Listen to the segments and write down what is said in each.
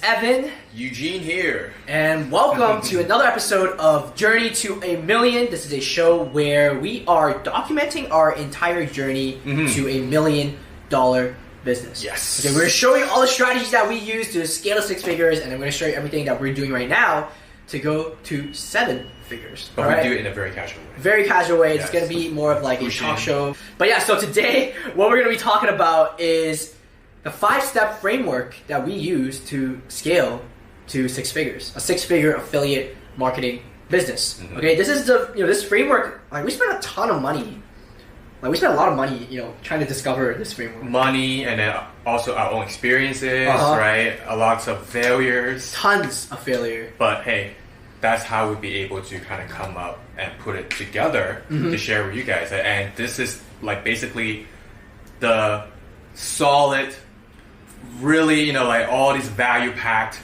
Evan. Eugene here. And welcome to another episode of Journey to a Million. This is a show where we are documenting our entire journey to $1 million business. Yes. Okay, we're going to show you all the strategies that we use to scale to 6 figures, and I'm going to show you everything that we're doing right now to go to 7 figures. But we do it in a very casual way. Very casual way. Yes. It's going to be more of like a talk show. But yeah, so today what we're going to be talking about is the 5-step framework that we use to scale to 6 figures, a 6-figure affiliate marketing business. Okay, this is the this framework. Like we spent a ton of money. Like we spent a lot of money, trying to discover this framework. Money, and then also our own experiences, right? A lots of failures. Tons of failure. But hey, that's how we'd be able to kind of come up and put it together to share with you guys. And this is like basically the solid, really, like all these value-packed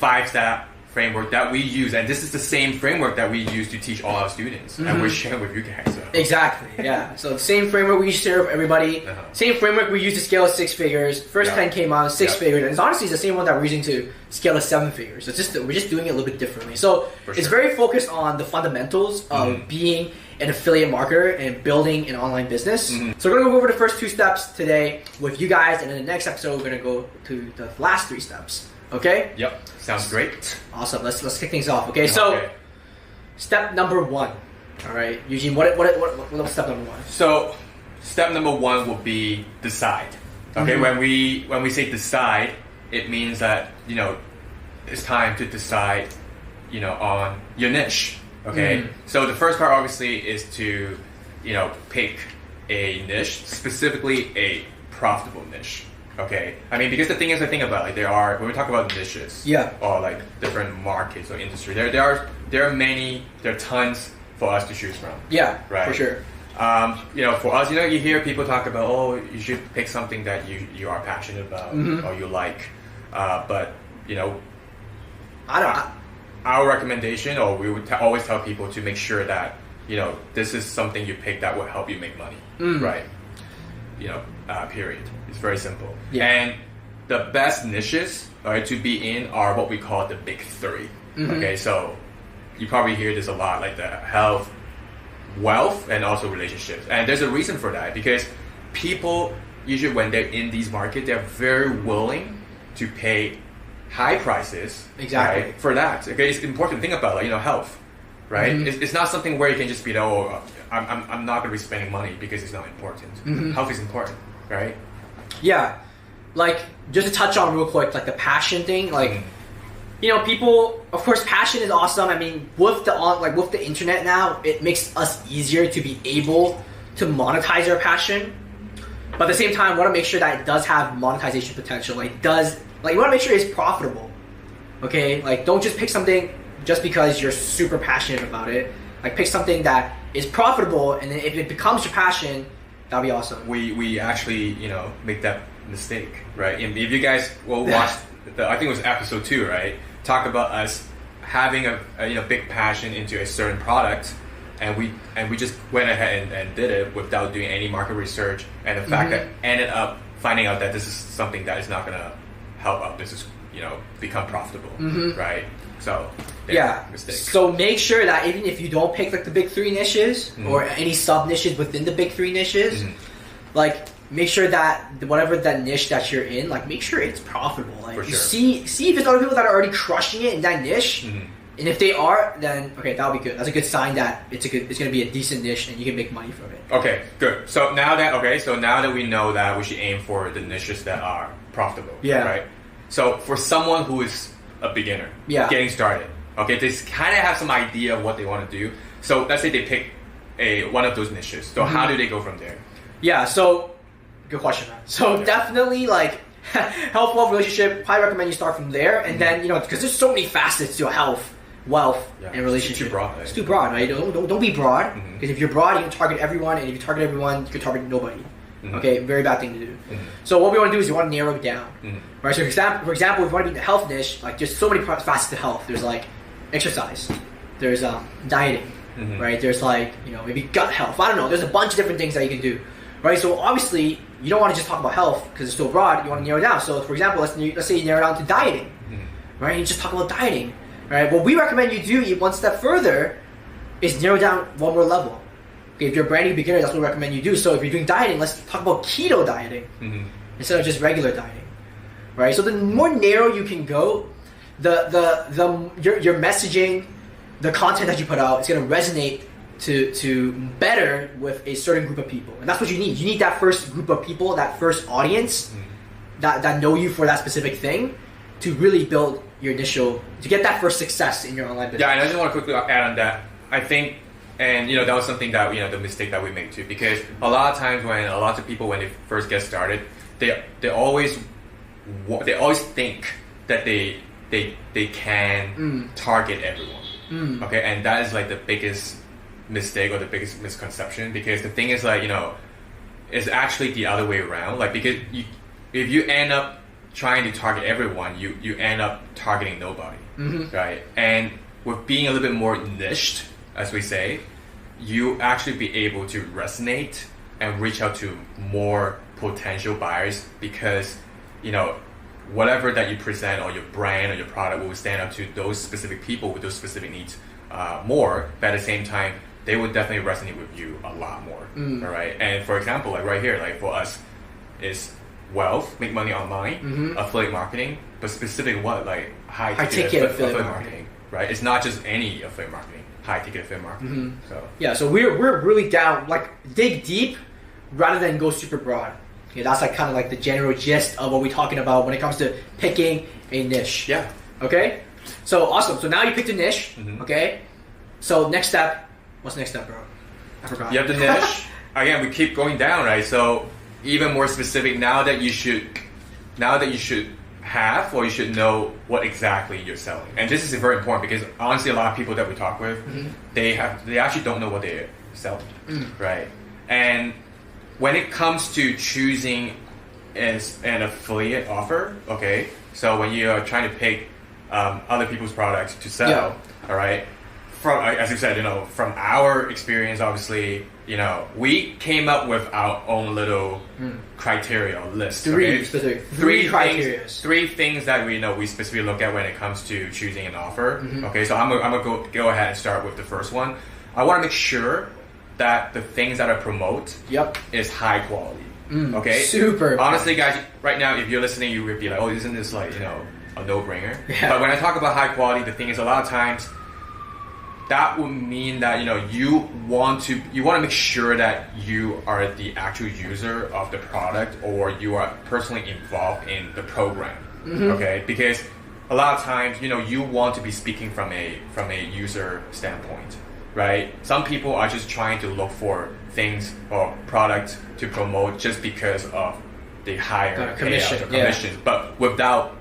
5-step framework that we use, and this is the same framework that we use to teach all our students, and we're sharing with you guys. So. Exactly, yeah. So the same framework we share with everybody, same framework we use to scale to 6 figures. First 10 came out 6 figures, and it's honestly the same one that we're using to scale to 7 figures. It's just we're just doing it a little bit differently. So it's very focused on the fundamentals of being an affiliate marketer and building an online business. So we're gonna go over the first 2 steps today with you guys, and in the next episode we're gonna go to the last 3 steps. Okay? Yep. Sounds great. Awesome. Let's kick things off. Okay. So step number 1. All right, Eugene. What step number 1? So step number 1 will be decide. Okay. When we say decide, it means that it's time to decide on your niche. Okay. So the first part obviously is to pick a niche, specifically a profitable niche. Okay, I mean, because the thing is, I think about when we talk about niches, or like different markets or industry, there are tons for us to choose from. Yeah, right, for sure. For us, you hear people talk about, you should pick something that you are passionate about or you like, but our recommendation, or we would always tell people to make sure that this is something you pick that will help you make money, right? Period. It's very simple. Yeah. And the best niches to be in are what we call the big 3. Okay, so you probably hear this a lot, like the health, wealth, and also relationships. And there's a reason for that, because people usually when they're in these markets, they're very willing to pay high prices for that. Okay, it's important to think about health, right? It's not something where you can just be I'm not going to be spending money because it's not important. Health is important, right? Yeah, like just to touch on real quick, like the passion thing, people, of course, passion is awesome. I mean, with the internet now, it makes us easier to be able to monetize our passion. But at the same time, we want to make sure that it does have monetization potential. You want to make sure it's profitable. Okay, don't just pick something just because you're super passionate about it. Pick something that is profitable, and then if it becomes your passion, that'd be awesome. We actually, make that mistake, right? And if you guys will watch, I think it was episode 2, right? Talk about us having a big passion into a certain product, and we just went ahead and did it without doing any market research, and the fact that ended up finding out that this is something that is not gonna help our business, become profitable, right? So mistake. So make sure that even if you don't pick the big 3 niches or any sub niches within the big 3 niches, make sure that whatever that niche that you're in, make sure it's profitable. See if there's other people that are already crushing it in that niche, and if they are, then that'll be good. That's a good sign that it's going to be a decent niche and you can make money from it. Okay, good. So now that we know that we should aim for the niches that are profitable, right? So for someone who is a beginner, getting started, they kind of have some idea of what they want to do. So let's say they pick one of those niches. So how do they go from there? Yeah, so good question, man. So definitely health, wealth, relationship. Probably recommend you start from there, and then because there's so many facets to health, wealth, and relationship. It's too broad. It's too broad, right? Don't be broad, because if you're broad, you can target everyone, and if you target everyone, you can target nobody. Okay, very bad thing to do. So what we want to do is we want to narrow it down, right? So for example, if you want to be in the health niche, there's so many facets to health. There's exercise, there's dieting, right? There's maybe gut health. I don't know. There's a bunch of different things that you can do, right? So obviously you don't want to just talk about health because it's so broad. You want to narrow it down. So for example, let's say you narrow it down to dieting. right? You just talk about dieting, right? What we recommend you do one step further is narrow down one more level. Okay, if you're a brand new beginner, that's what we recommend you do. So if you're doing dieting, let's talk about keto dieting instead of just regular dieting, right? So the more narrow you can go, your messaging, the content that you put out is going to resonate to better with a certain group of people, and that's what you need. You need that first group of people, that first audience that know you for that specific thing, to really build your initial, to get that first success in your online business. Yeah, and I just want to quickly add on that. I think, and that was something that the mistake that we make too, because a lot of times when a lot of people, when they first get started, they always think that they can target everyone. Okay, and that is like the biggest mistake or the biggest misconception, because the thing is it's actually the other way around. Like, because if you end up trying to target everyone, you end up targeting nobody, right? And with being a little bit more niched, as we say, you actually be able to resonate and reach out to more potential buyers, because whatever that you present, or your brand or your product, will stand up to those specific people with those specific needs more, but at the same time they would definitely resonate with you a lot more. All right. And for example, like right here, like for us is wealth, make money online, affiliate marketing, but specific what, like high ticket affiliate marketing, right? It's not just any affiliate marketing, high ticket affiliate marketing. So we're really down, like dig deep rather than go super broad. Okay, that's like kind of like the general gist of what we're talking about when it comes to picking a niche. Yeah. Okay. So awesome. So now you picked a niche. Okay. So next step. What's the next step, bro? I forgot. You have the niche. Again, we keep going down, right? So even more specific, now that you should have, or you should know what exactly you're selling. And this is very important, because honestly, a lot of people that we talk with, they actually don't know what they're selling, right? And when it comes to choosing as an affiliate offer, okay, so when you are trying to pick other people's products to sell, all right, from, as you said, from our experience, obviously, we came up with our own little criteria list. Three criteria. Three things that we specifically look at when it comes to choosing an offer. Okay, so I'm gonna go ahead and start with the first one. I want to make sure that the things that I promote is high quality. Okay, super. Honestly, guys, right now, if you're listening, you would be like, "Oh, isn't this like a no-brainer?" Yeah. But when I talk about high quality, the thing is, a lot of times that would mean that you want to make sure that you are the actual user of the product, or you are personally involved in the program. Okay, because a lot of times you want to be speaking from a user standpoint, right? Some people are just trying to look for things or products to promote just because of the higher payouts or commissions, but without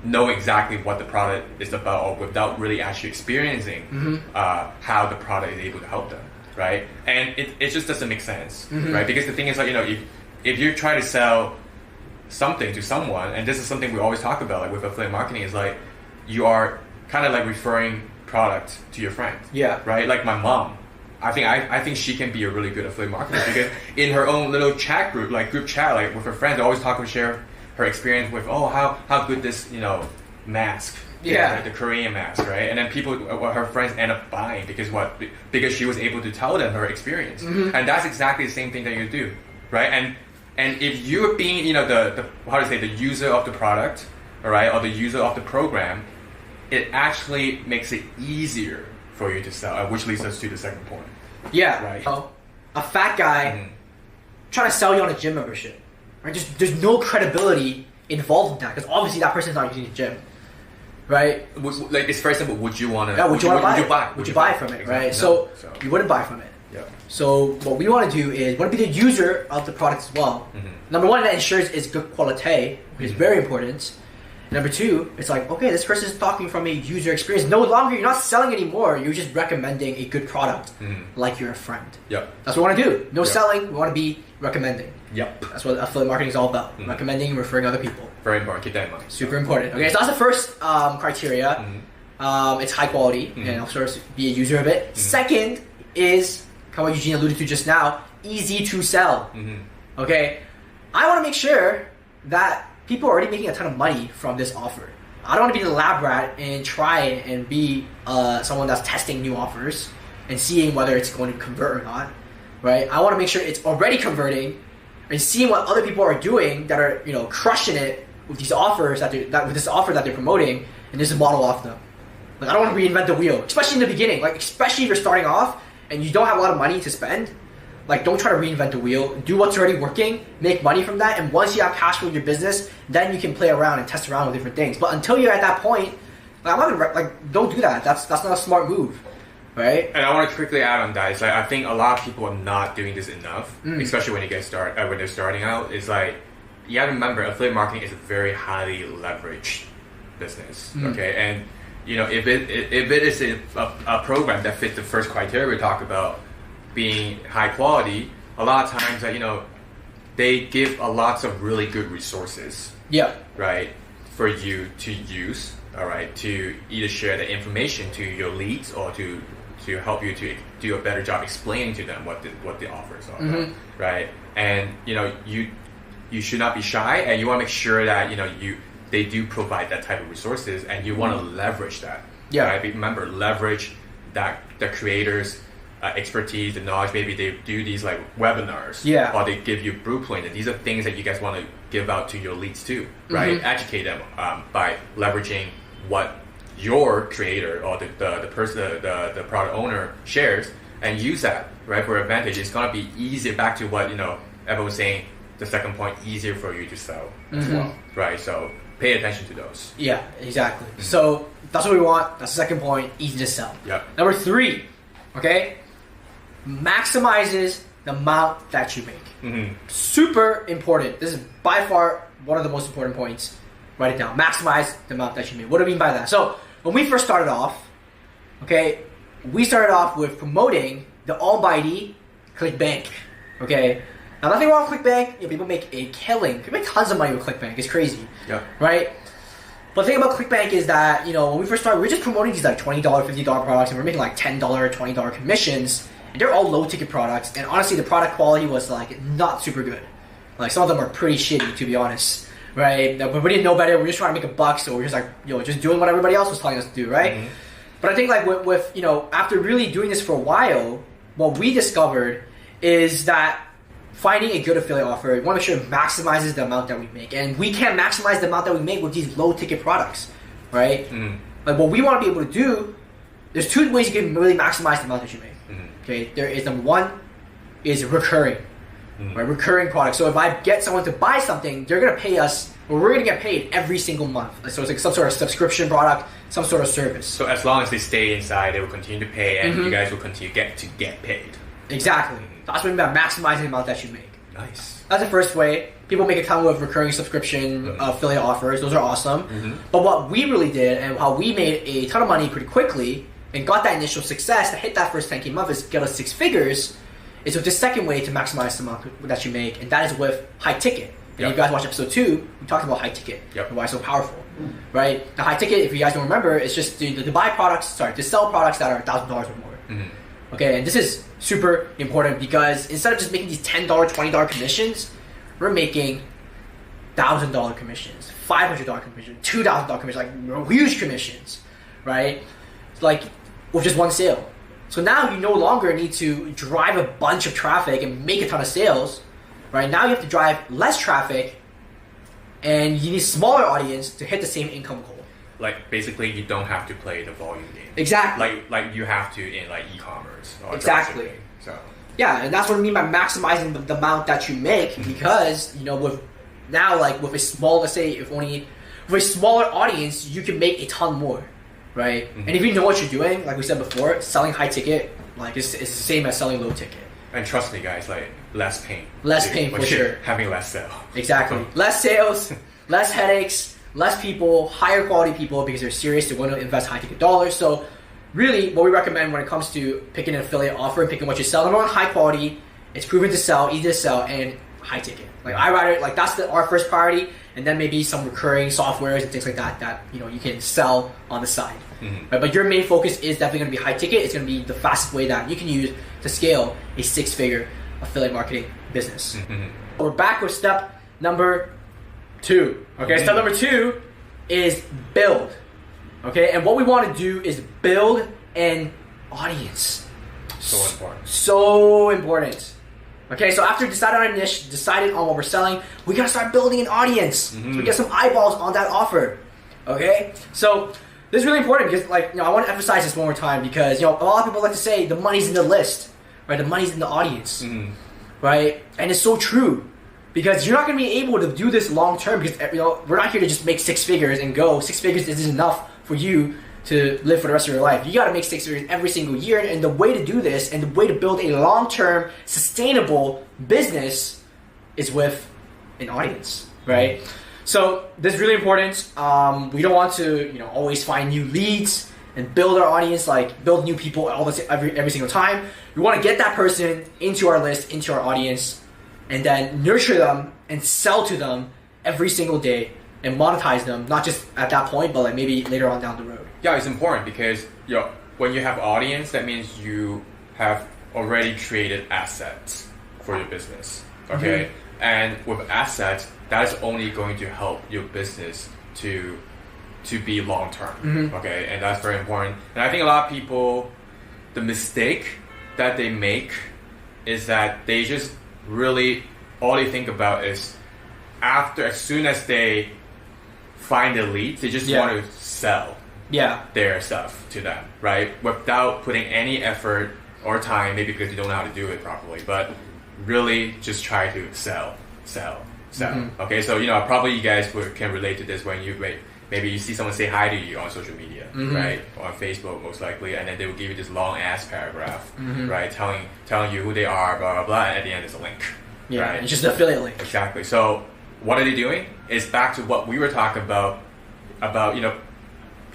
know exactly what the product is about, or without really actually experiencing how the product is able to help them, right? And it just doesn't make sense, right? Because the thing is, like, if you try to sell something to someone, and this is something we always talk about, like with affiliate marketing, is like you are kind of like referring product to your friend, right? Like my mom, I think she can be a really good affiliate marketer, because in her own little chat group, like group chat, like with her friends, they always talk and share her experience with, how good this mask, like the Korean mask, right? And then her friends end up buying because she was able to tell them her experience, and that's exactly the same thing that you do, right? And if you're being the user of the product, all right, or the user of the program, it actually makes it easier for you to sell, which leads us to the second point. Yeah, right. So, a fat guy trying to sell you on a gym membership. Right? There's no credibility involved in that, because obviously that person's not using the gym, right? Like, it's very simple. Would you want to? Yeah, would you buy? Would you buy from it? Exactly. Right. No. So you wouldn't buy from it. Yeah. So what we want to do is want to be the user of the product as well. Number one, that ensures it's good quality, which is very important. Number two, it's like, okay, this person is talking from a user experience. No longer, you're not selling anymore. You're just recommending a good product, like you're a friend. Yep. That's what we want to do. No selling. We want to be recommending. Yep. That's what affiliate marketing is all about. Recommending and referring other people. Very important. Keep that in mind. Super important. Okay, so that's the first criteria. It's high quality, and of course, be a user of it. Second is, kind of what Eugene alluded to just now, easy to sell. Okay, I want to make sure that people are already making a ton of money from this offer. I don't want to be the lab rat and try and be someone that's testing new offers and seeing whether it's going to convert or not, right? I want to make sure it's already converting and seeing what other people are doing that are, crushing it with these offers with this offer that they're promoting, and just model off them. Like, I don't want to reinvent the wheel, especially in the beginning. Like, especially if you're starting off and you don't have a lot of money to spend. Like, don't try to reinvent the wheel. Do what's already working, make money from that, and once you have cash flow in your business, then you can play around and test around with different things. But until you're at that point, like, I'm not gonna, don't do that. That's not a smart move, right? And I want to quickly add on that. It's like, I think a lot of people are not doing this enough, especially when when they're starting out. It's like, you have to remember, affiliate marketing is a very highly leveraged business. Okay, and if it is a program that fits the first criteria we talk about, being high quality, a lot of times that they give a lots of really good resources. Yeah. Right, for you to use. All right, to either share the information to your leads or to help you to do a better job explaining to them what the offers are. Right, and you should not be shy, and you want to make sure that they do provide that type of resources, and you want to leverage that. Yeah. Right? Remember, leverage that the creators. Expertise, the knowledge. Maybe they do these like webinars, or they give you blueprint. And these are things that you guys want to give out to your leads too, right? Educate them by leveraging what your creator or the person, the product owner shares, and use that right for advantage. It's gonna be easier. Back to what Evan was saying. The second point, easier for you to sell as well, right? So pay attention to those. Yeah, exactly. So that's what we want. That's the second point. Easy to sell. Yep. Number 3, okay. Maximizes the amount that you make. Super important. This is by far one of the most important points. Write it down. Maximize the amount that you make. What do I mean by that? So when we first started off, okay, we started off with promoting the almighty ClickBank. Okay, now nothing wrong with ClickBank. People make a killing. People make tons of money with ClickBank. It's crazy. Yeah. Right. But the thing about ClickBank is that when we first started, we were just promoting these like $20, $50 products, and we're making like $10, $20 commissions. They're all low ticket products, and honestly the product quality was like not super good. Like some of them are pretty shitty, to be honest, right? But we didn't know better. We're just trying to make a buck, so we're just like just doing what everybody else was telling us to do, right? But I think like with after really doing this for a while, what we discovered is that finding a good affiliate offer, we want to make sure it maximizes the amount that we make, and we can't maximize the amount that we make with these low ticket products, right? Like what we want to be able to do, there's 2 ways you can really maximize the amount that you make. Okay, there is number 1 is recurring, right? Recurring products. So if I get someone to buy something, they're gonna pay us, or we're gonna get paid every single month. So it's like some sort of subscription product, some sort of service. So as long as they stay inside, they will continue to pay, and you guys will continue to get paid. Exactly. That's what I mean by maximizing the amount that you make. Nice. That's the first way. People make a ton with recurring subscription affiliate offers. Those are awesome. But what we really did, and how we made a ton of money pretty quickly, and got that initial success to hit that first 10K month is get us 6 figures, is with the second way to maximize the amount that you make, and that is with high ticket. And if you guys watch episode 2, we talked about high ticket and why it's so powerful, right? The high ticket, if you guys don't remember, it's just to buy products, to sell products that are $1,000 or more. Okay, and this is super important because instead of just making these $10, $20 commissions, we're making $1,000 commissions, $500 commissions, $2,000 commissions, like huge commissions, right? Like with just one sale. So now you no longer need to drive a bunch of traffic and make a ton of sales, right? Now you have to drive less traffic, and you need a smaller audience to hit the same income goal. Like basically, you don't have to play the volume game. Exactly. Like you have to in like e-commerce. Or exactly. So yeah, and that's what I mean by maximizing the amount that you make, because with a small, let's say with a smaller audience, you can make a ton more. Right? And if you know what you're doing, like we said before, selling high ticket, like it's the same as selling low ticket. And trust me, guys, like less pain. Less pain for sure. Having less sales. Exactly. Less sales, less headaches, less people, higher quality people because they're serious. They want to invest high ticket dollars. So really, what we recommend when it comes to picking an affiliate offer and picking what you sell, number 1, high quality. It's proven to sell, easy to sell, and high ticket. Like I rather that's our first priority, and then maybe some recurring softwares and things like that you can sell on the side. Right? But your main focus is definitely going to be high ticket. It's going to be the fastest way that you can use to scale a 6-figure affiliate marketing business. We're back with step number 2. Okay, step number 2 is build. Okay, and what we want to do is build an audience. So important. So important. Okay, so after deciding on a niche, decided on what we're selling, we gotta start building an audience. So we get some eyeballs on that offer. Okay, so this is really important because, like, I want to emphasize this one more time because, a lot of people like to say the money's in the list, right? The money's in the audience, right? And it's so true because you're not gonna be able to do this long term because we're not here to just make 6 figures and go. 6 figures isn't enough for you to live for the rest of your life. You gotta make 6 figures every single year, and the way to do this and the way to build a long-term, sustainable business is with an audience, right? So this is really important. We don't want to, always find new leads and build our audience, like build new people every single time. We want to get that person into our list, into our audience, and then nurture them and sell to them every single day and monetize them, not just at that point, but like maybe later on down the road. Yeah, it's important because when you have audience, that means you have already created assets for your business. Okay, and with assets, that is only going to help your business to be long term. Okay, and that's very important. And I think a lot of people, the mistake that they make is that they just really all they think about is as soon as they find the leads, they just want to sell their stuff to them, right? Without putting any effort or time, maybe because you don't know how to do it properly, but really just try to sell. Okay, so probably you guys can relate to this when maybe you see someone say hi to you on social media, right? On Facebook, most likely, and then they will give you this long ass paragraph, right? Telling you who they are, blah blah blah, and at the end is a link. Yeah, right? It's just an affiliate link. Exactly. So what are they doing? It's back to what we were talking about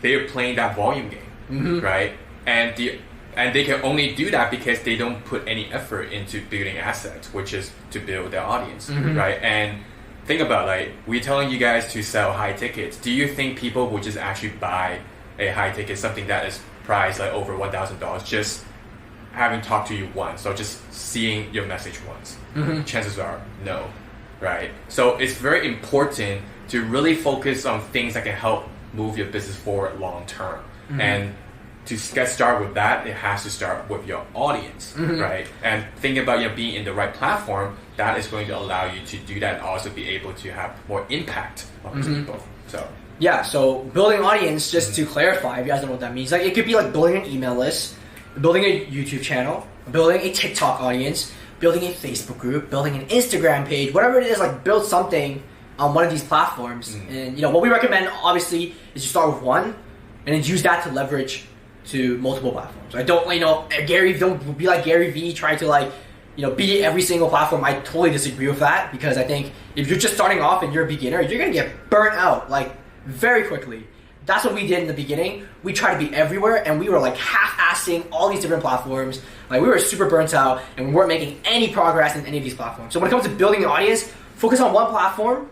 they are playing that volume game, right? And they can only do that because they don't put any effort into building assets, which is to build their audience, right? And think about, like, we're telling you guys to sell high tickets. Do you think people would just actually buy a high ticket, something that is priced like over $1,000, just having talked to you once or just seeing your message once? Chances are no, right? So it's very important to really focus on things that can help move your business forward long term. And to get started with that, it has to start with your audience, right? And think about being in the right platform that is going to allow you to do that and also be able to have more impact on those people. So yeah, so building an audience, just to clarify, if you guys don't know what that means, like it could be like building an email list, building a YouTube channel, building a TikTok audience, building a Facebook group, building an Instagram page, whatever it is, like build something on one of these platforms. And what we recommend obviously is you start with one and then use that to leverage to multiple platforms. I don't, don't be like Gary Vee, try to be every single platform. I totally disagree with that because I think if you're just starting off and you're a beginner, you're gonna get burnt out very quickly. That's what we did in the beginning. We tried to be everywhere and we were half-assing all these different platforms. We were super burnt out and we weren't making any progress in any of these platforms. So when it comes to building an audience, focus on one platform,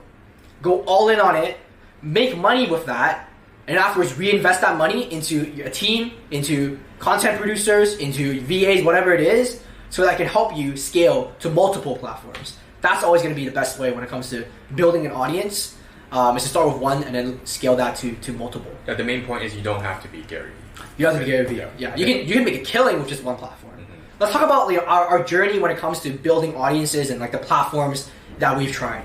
go all in on it, make money with that, and afterwards reinvest that money into a team, into content producers, into VAs, whatever it is, so that can help you scale to multiple platforms. That's always going to be the best way when it comes to building an audience, is to start with one and then scale that to multiple. Yeah, the main point is you don't have to be Gary Vee. You don't have to be Gary Vee. Yeah. You can make a killing with just one platform. Let's talk about our journey when it comes to building audiences and the platforms that we've tried.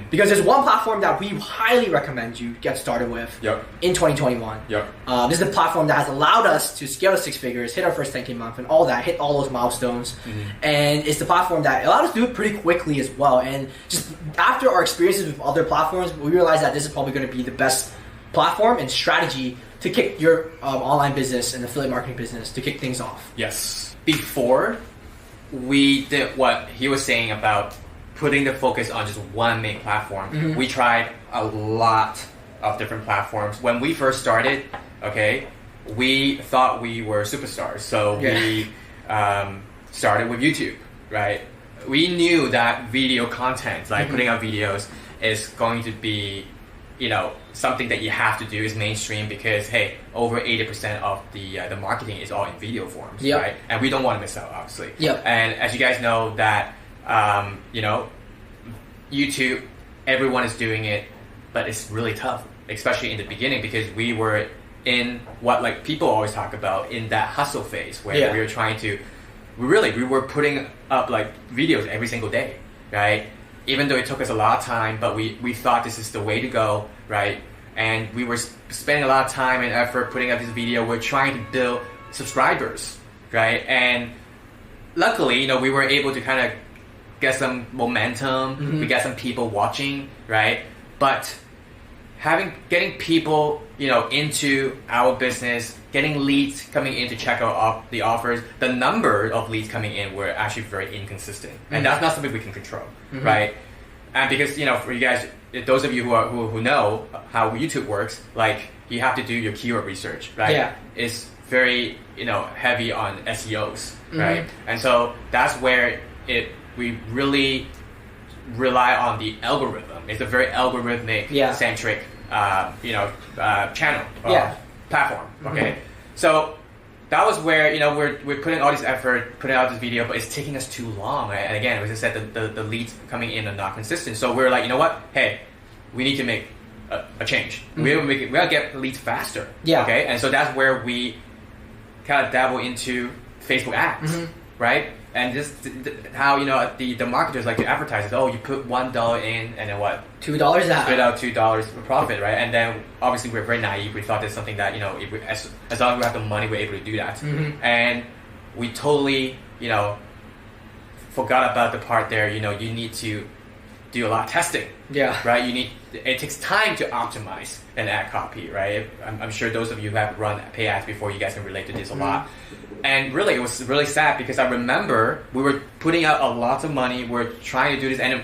Because there's one platform that we highly recommend you get started with in 2021. This is the platform that has allowed us to scale to 6 figures, hit our first 10K month and all that, hit all those milestones. And it's the platform that allowed us to do it pretty quickly as well. And just after our experiences with other platforms, we realized that this is probably going to be the best platform and strategy to kick your online business and affiliate marketing business, to kick things off. Yes. Before we did what he was saying about putting the focus on just one main platform, we tried a lot of different platforms. When we first started, we thought we were superstars. So we started with YouTube, right? We knew that video content, putting out videos, is going to be, something that you have to do, is mainstream because, hey, over 80% of the marketing is all in video forms, right? And we don't want to miss out, obviously. And as you guys know that, YouTube, everyone is doing it, but it's really tough especially in the beginning, because we were in what like people always talk about in that hustle phase where we were trying to, we were putting up like videos every single day, right? Even though it took us a lot of time, but we thought this is the way to go, right? And we were spending a lot of time and effort putting up this video. We're trying to build subscribers, right? And luckily, you know, we were able to kind of get some momentum. We got some people watching, right? But getting people, you know, into our business, getting leads coming in to check out the offers, the number of leads coming in were actually very inconsistent, and that's not something we can control, right? And because, you know, for you guys, those of you who know how YouTube works, like you have to do your keyword research, right? Yeah. It's very, you know, heavy on SEOs, right? And so that's where we really rely on the algorithm. It's a very algorithmic centric, channel platform. Okay, so that was where, you know, we're putting all this effort, putting out this video, but it's taking us too long. Right? And again, as I said, the leads coming in are not consistent. So we're like, you know what? Hey, we need to make a change. We gotta get leads faster. Yeah. Okay, and so that's where we kind of dabble into Facebook ads, right? And just how, you know, the marketers like to advertise it. Oh, you put $1 in, and then what? $2 out. Spit out $2 for profit, right? And then obviously we're very naive. We thought there's something that, you know, as long as we have the money, we're able to do that. And we totally, you know, forgot about the part there. You know, you need to do a lot of testing. Yeah. Right. It takes time to optimize an ad copy, right? I'm sure those of you who have run pay ads before, you guys can relate to this a lot. And really, it was really sad because I remember we were putting out a lot of money. We're trying to do this,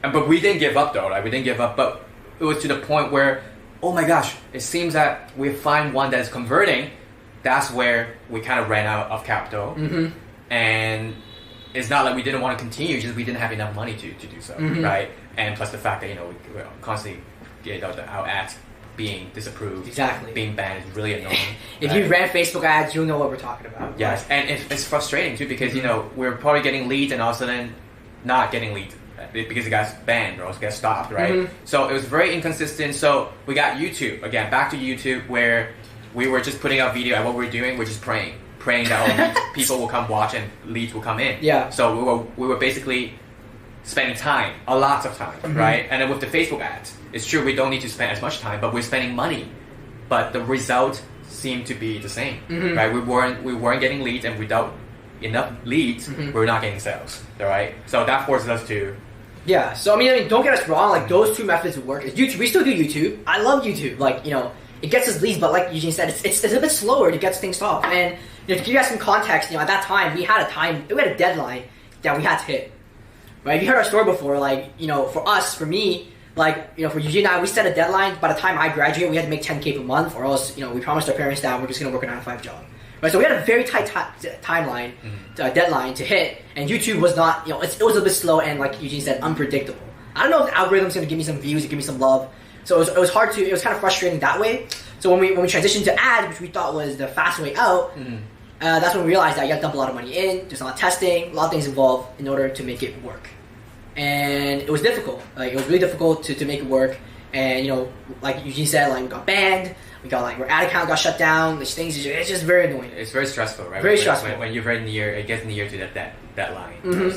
but we didn't give up though, right? We didn't give up, but it was to the point where, oh my gosh, it seems that we find one that is converting. That's where we kind of ran out of capital, and it's not like we didn't want to continue; just we didn't have enough money to do so, right? And plus the fact that, you know, we're constantly getting our ads being disapproved, being banned is really annoying. If you ran Facebook ads, you'll know what we're talking about. Yes, and it's frustrating too because, you know, we're probably getting leads and all of a sudden not getting leads because it got banned or else it got stopped, right? So it was very inconsistent. So we got YouTube, again, back to YouTube, where we were just putting out video, and what we were doing, we're just praying that people will come watch and leads will come in. Yeah. So we were basically spending time, a lot of time, right? And then with the Facebook ads, it's true we don't need to spend as much time, but we're spending money. But the result seemed to be the same, right? We weren't getting leads, and without enough leads, we're not getting sales, right? So that forces us to. Yeah. So I mean, don't get us wrong. Like those two methods work. YouTube, we still do YouTube. I love YouTube. Like, you know, it gets us leads, but like Eugene said, it's a bit slower to get things off. And, you know, to give you guys some context, you know, at that time we had a deadline that we had to hit. Right? If you heard our story before, like, you know, for me, like, you know, for Eugene and I, we set a deadline. By the time I graduate, we had to make $10K per month, or else, you know, we promised our parents that we're just going to work a 9-to-5 job. Right? So we had a very tight timeline, deadline to hit, and YouTube was not, you know, it was a bit slow and, like Eugene said, unpredictable. I don't know if the algorithm's going to give me some views, give me some love. So it was kind of frustrating that way. So when we transitioned to ads, which we thought was the fast way out, that's when we realized that you have to dump a lot of money in. There's a lot of testing, a lot of things involved in order to make it work. And it was difficult. Like, it was really difficult to make it work. And, you know, like Eugene said, like, we got banned. Our ad account got shut down. These things, it's just very annoying. It's very stressful, right? Very stressful. When you're very near, it gets near to that line.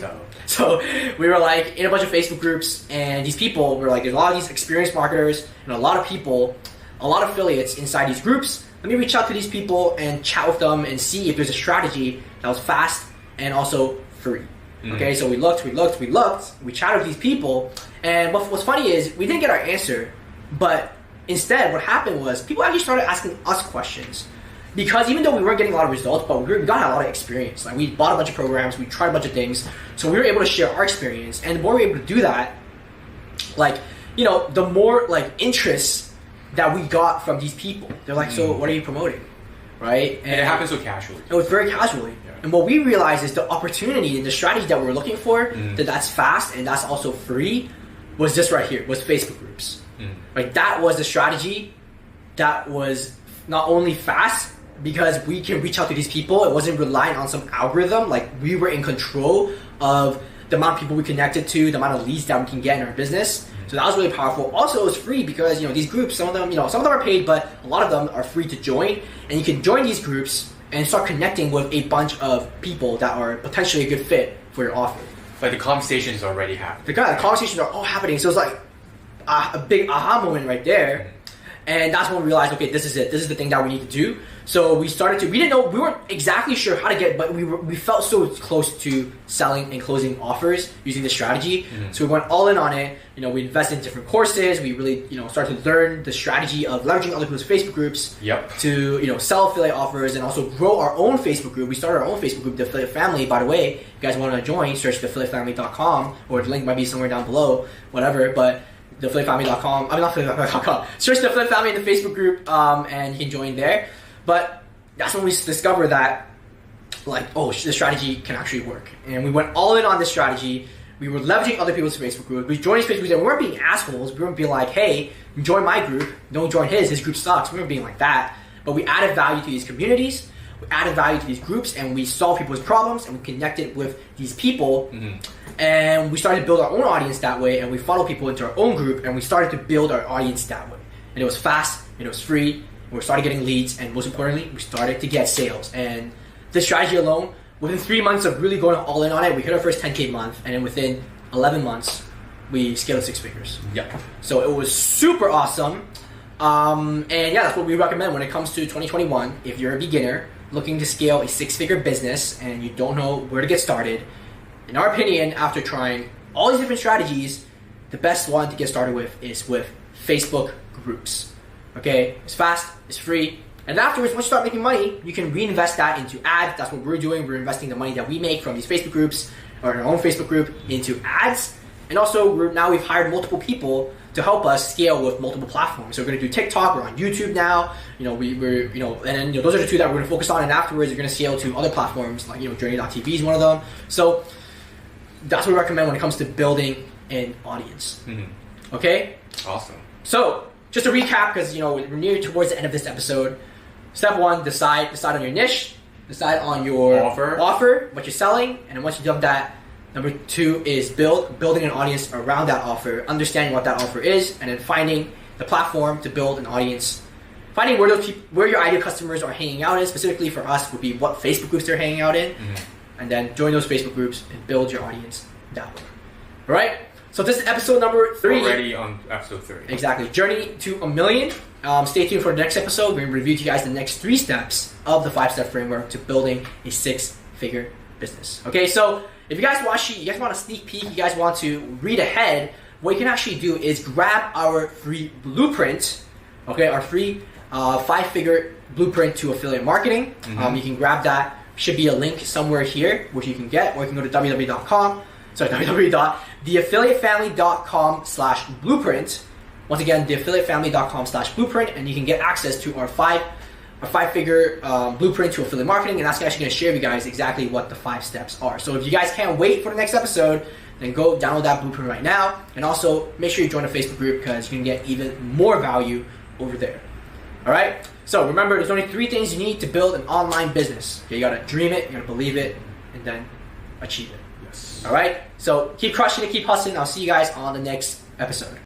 So we were like in a bunch of Facebook groups, and these people were like, there's a lot of these experienced marketers and a lot of people, a lot of affiliates inside these groups. Let me reach out to these people and chat with them and see if there's a strategy that was fast and also free. Okay, so we looked, we chatted with these people, and what's funny is we didn't get our answer, but instead what happened was people actually started asking us questions. Because even though we weren't getting a lot of results, but we got a lot of experience. Like, we bought a bunch of programs, we tried a bunch of things, so we were able to share our experience. And the more we were able to do that, like, you know, the more like interest that we got from these people. They're like, so what are you promoting? Right? And it happens so casually. It was very casually. Yeah. And what we realized is the opportunity and the strategy that we were looking for, that's fast and that's also free, was this right here, was Facebook groups. Like, that was the strategy that was not only fast, because we can reach out to these people. It wasn't reliant on some algorithm. Like, we were in control of the amount of people we connected to, the amount of leads that we can get in our business. So that was really powerful. Also, it was free because, you know, these groups, some of them are paid, but a lot of them are free to join. And you can join these groups and start connecting with a bunch of people that are potentially a good fit for your offer. Like the conversations already happening. The conversations are all happening. So it's like a big aha moment right there. And that's when we realized, okay, this is it. This is the thing that we need to do. So we didn't know, we weren't exactly sure how to get, but we felt so close to selling and closing offers using this strategy. So we went all in on it. You know, we invested in different courses. We really, you know, started to learn the strategy of leveraging other people's Facebook groups to, you know, sell affiliate offers and also grow our own Facebook group. We started our own Facebook group, The Affiliate Family. By the way, if you guys want to join, search theaffiliatefamily.com, or the link might be somewhere down below, whatever, but theaffiliatefamily.com, I mean, not theaffiliatefamily.com. Search The Affiliate Family in the Facebook group, and you can join there. But that's when we discovered that, like, oh, this strategy can actually work. And we went all in on this strategy. We were leveraging other people's Facebook group. We joined his Facebook group, and we weren't being assholes. We weren't being like, hey, join my group, don't join his group sucks. We weren't being like that. But we added value to these communities, we added value to these groups, and we solved people's problems, and we connected with these people. And we started to build our own audience that way, and we followed people into our own group, and we started to build our audience that way. And it was fast, and it was free, and we started getting leads, and most importantly, we started to get sales. And this strategy alone, within 3 months of really going all in on it, we hit our first 10K month, and then within 11 months, we scaled to 6 figures. So it was super awesome. And yeah, that's what we recommend when it comes to 2021. If you're a beginner looking to scale a 6-figure business and you don't know where to get started, in our opinion, after trying all these different strategies, the best one to get started with is with Facebook groups. Okay, it's fast, it's free, and afterwards, once you start making money, you can reinvest that into ads. That's what we're doing. We're investing the money that we make from these Facebook groups or our own Facebook group into ads. And also, we've hired multiple people to help us scale with multiple platforms. So we're going to do TikTok. We're on YouTube now. You know, and then those are the two that we're going to focus on. And afterwards, you're going to scale to other platforms like JURNI.TV is one of them. So that's what we recommend when it comes to building an audience. Okay. Awesome. So just to recap, because we're near towards the end of this episode. Step 1: decide on your niche. Decide on your offer, what you're selling, and then once you've done that, number 2 is building an audience around that offer, understanding what that offer is, and then finding the platform to build an audience. Finding where your ideal customers are hanging out in, specifically for us, would be what Facebook groups they're hanging out in, and then join those Facebook groups and build your audience that way. All right? So this is episode number 3. Already on episode 3. Exactly. Journey to a million. Stay tuned for the next episode. We're going to review to you guys the next 3 steps of the 5-step framework to building a 6-figure business. Okay, so if you guys want a sneak peek, you guys want to read ahead, what you can actually do is grab our free blueprint, okay, our free 5-figure blueprint to affiliate marketing. You can grab that. Should be a link somewhere here, which you can get, or you can go to www.theaffiliatefamily.com/blueprint. Once again, theaffiliatefamily.com/blueprint, and you can get access to our 5-figure blueprint to affiliate marketing, and that's actually going to share with you guys exactly what the 5 steps are. So if you guys can't wait for the next episode, then go download that blueprint right now, and also make sure you join the Facebook group because you can get even more value over there. All right? So remember, there's only 3 things you need to build an online business. Okay, you got to dream it, you got to believe it, and then achieve it. Yes. All right? So keep crushing it, keep hustling. I'll see you guys on the next episode.